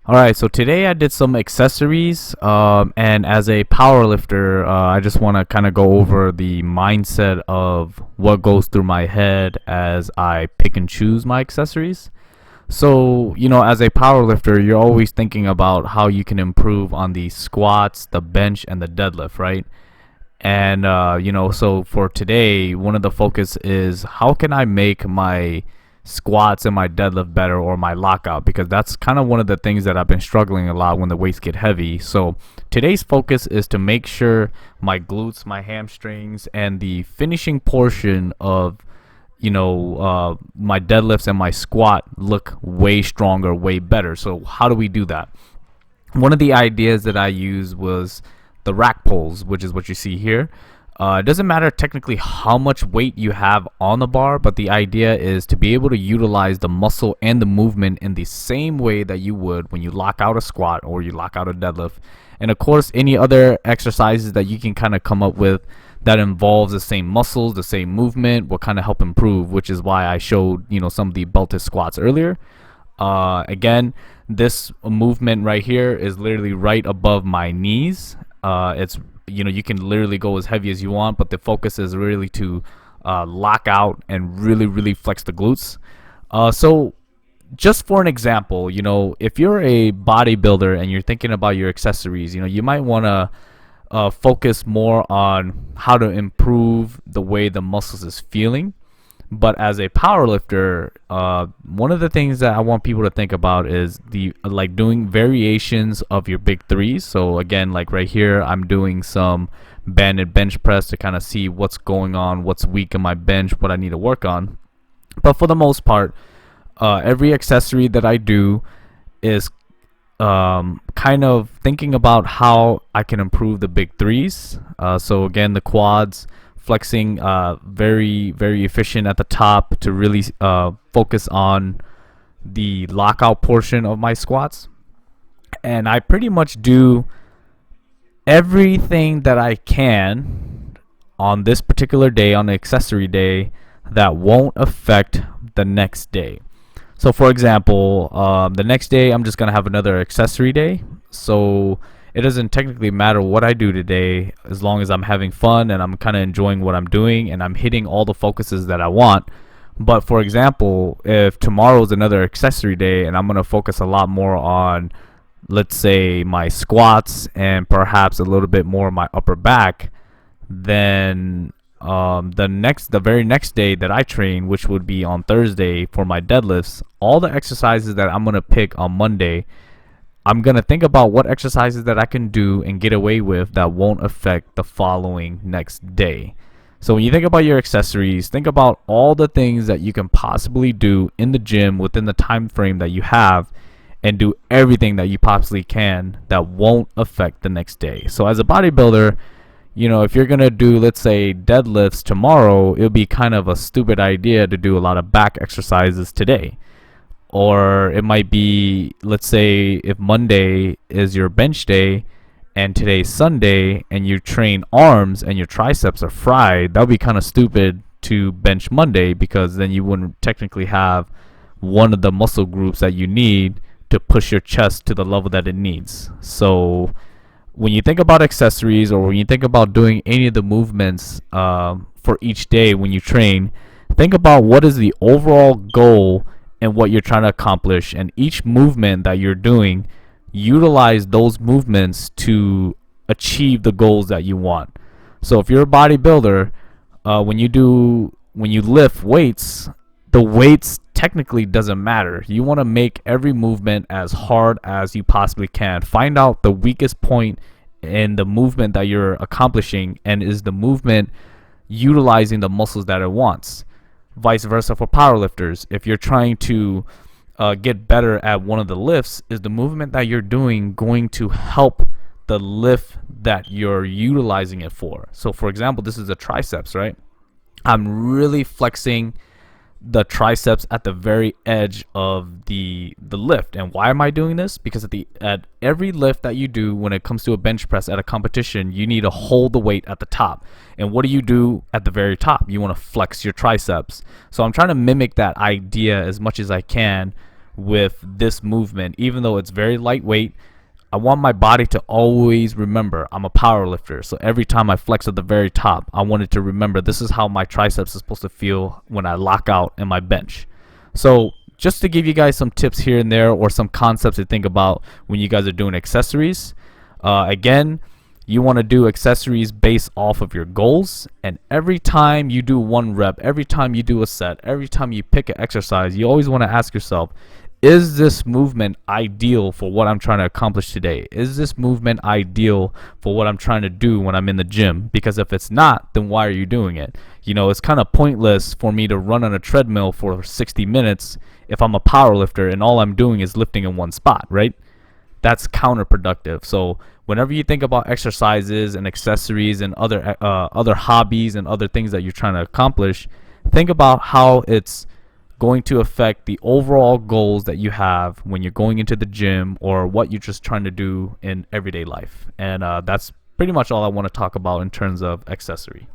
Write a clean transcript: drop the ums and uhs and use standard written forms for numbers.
Alright, so today I did some accessories, and as a power lifter, I just want to kind of go over the mindset of what goes through my head as I pick and choose my accessories. So, as a power lifter, you're always thinking about how you can improve on the squats, the bench, and the deadlift, right? And, so for today, one of the focus is how can I make my squats and my deadlift better, or my lockout, because that's kind of one of the things that I've been struggling a lot when the weights get heavy. So today's focus is to make sure my glutes, my hamstrings, and the finishing portion of my deadlifts and my squat look way stronger, way better. So how do we do that? One of the ideas that I used was the rack pulls, which is what you see here. It doesn't matter technically how much weight you have on the bar, but the idea is to be able to utilize the muscle and the movement in the same way that you would when you lock out a squat or you lock out a deadlift. And of course, any other exercises that you can kind of come up with that involves the same muscles, the same movement, will kind of help improve, which is why I showed, some of the belted squats earlier. Again, this movement right here is literally right above my knees. It's you can literally go as heavy as you want, but the focus is really to lock out and really flex the glutes. So just for an example, if you're a bodybuilder and you're thinking about your accessories, you might want to focus more on how to improve the way the muscles is feeling. But as a power lifter, one of the things that I want people to think about is doing variations of your big threes. So again, like right here, I'm doing some banded bench press to kind of see what's going on, what's weak in my bench, what I need to work on. But for the most part, every accessory that I do is kind of thinking about how I can improve the big threes. So again, the quads, flexing very efficient at the top to really focus on the lockout portion of my squats. And I pretty much do everything that I can on this particular day, on the accessory day, that won't affect the next day. So for example, the next day I'm just gonna have another accessory day, so it doesn't technically matter what I do today as long as I'm having fun and I'm kind of enjoying what I'm doing and I'm hitting all the focuses that I want. But for example, if tomorrow's another accessory day and I'm going to focus a lot more on, let's say, my squats and perhaps a little bit more my upper back, then the very next day that I train, which would be on Thursday for my deadlifts, all the exercises that I'm going to pick on Monday, I'm going to think about what exercises that I can do and get away with that won't affect the following next day. So when you think about your accessories, think about all the things that you can possibly do in the gym within the time frame that you have, and do everything that you possibly can that won't affect the next day. So as a bodybuilder, if you're going to do, let's say, deadlifts tomorrow, it would be kind of a stupid idea to do a lot of back exercises today. Or it might be, let's say, if Monday is your bench day and today's Sunday and you train arms and your triceps are fried, that would be kind of stupid to bench Monday, because then you wouldn't technically have one of the muscle groups that you need to push your chest to the level that it needs. So when you think about accessories, or when you think about doing any of the movements for each day when you train, think about what is the overall goal and what you're trying to accomplish, and each movement that you're doing, utilize those movements to achieve the goals that you want. So if you're a bodybuilder, when you lift weights, the weights technically doesn't matter. You want to make every movement as hard as you possibly can. Find out the weakest point in the movement that you're accomplishing, and is the movement utilizing the muscles that it wants. Vice versa for powerlifters. If you're trying to get better at one of the lifts, is the movement that you're doing going to help the lift that you're utilizing it for? So for example, this is the triceps, right? I'm really flexing the triceps at the very edge of the lift. And why am I doing this? Because at every lift that you do, when it comes to a bench press at a competition, you need to hold the weight at the top. And what do you do at the very top? You want to flex your triceps. So I'm trying to mimic that idea as much as I can with this movement, even though it's very lightweight. I want my body to always remember I'm a power lifter. So every time I flex at the very top, I want it to remember this is how my triceps is supposed to feel when I lock out in my bench. So just to give you guys some tips here and there, or some concepts to think about when you guys are doing accessories. Again, you want to do accessories based off of your goals, and every time you do one rep, every time you do a set, every time you pick an exercise, you always want to ask yourself, is this movement ideal for what I'm trying to accomplish today? Is this movement ideal for what I'm trying to do when I'm in the gym? Because if it's not, then why are you doing it? You know, it's kind of pointless for me to run on a treadmill for 60 minutes if I'm a power lifter and all I'm doing is lifting in one spot, right? That's counterproductive. So whenever you think about exercises and accessories and other hobbies and other things that you're trying to accomplish, think about how it's going to affect the overall goals that you have when you're going into the gym, or what you're just trying to do in everyday life. And that's pretty much all I want to talk about in terms of accessory.